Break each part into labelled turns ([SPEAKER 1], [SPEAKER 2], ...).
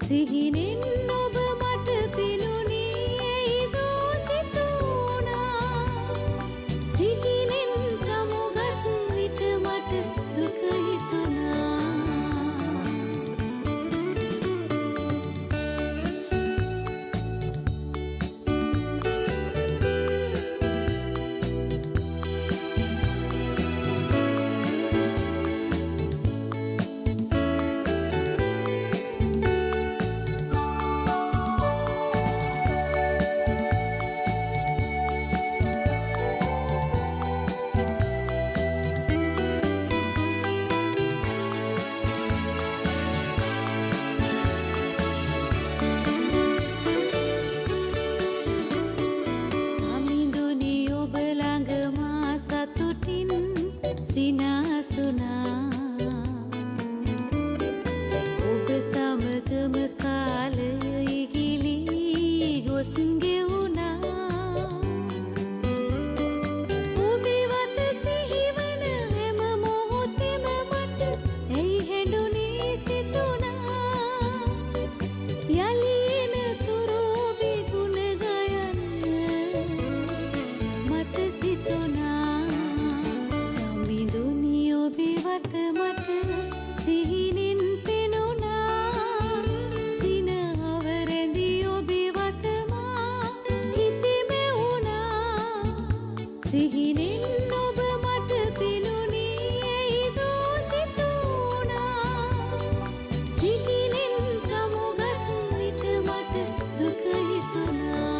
[SPEAKER 1] සිහිනෙන් ඔබ මට පිනුනේ දෝසිතුනා සිහිනෙන් සමුගත් විට මට දුක හිතුනා සිනාසුනා ඔබ සමගම කාලය ඉගිලී ගොස් ගෙවුනා ඔබේ වත සිහිවන හැම මොහොතෙම මට ඇයි හැඬුනේ සිතුනා යලි එන තුරු ඔබේ ගුණ ගයන්න මට සිතුනා ඔබේවත මට සිහිනෙන් පෙනුණා සිනහවරැඳි ඔබේවත මා හිතෙම වුණා සිහිනෙන් ඔබ මට පෙනුනේ දෝසිතුනා සිහිනෙන් සමුගත් විට මට දුක හිතුණා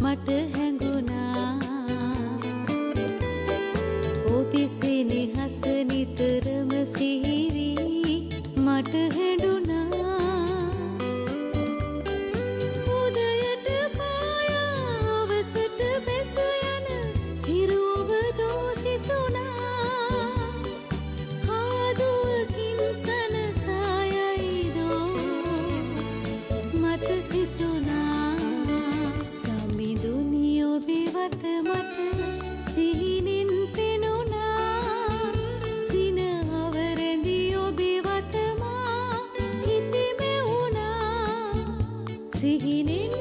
[SPEAKER 1] මට හැඟුණා ඔබේ සෙනෙහස නිතරම සිහිවී මට හැඬුණා උදයට පායා අවසට බැස යන හිරු ඔබ දෝසිතුනා ආදුවකින් සනසායයිදෝ මට සිතුනා ඔබේවත මට සිහිනෙන් පෙනුණා සිනහවරැඳි ඔබේවත මා හිතෙම වුණා සිහිනෙන්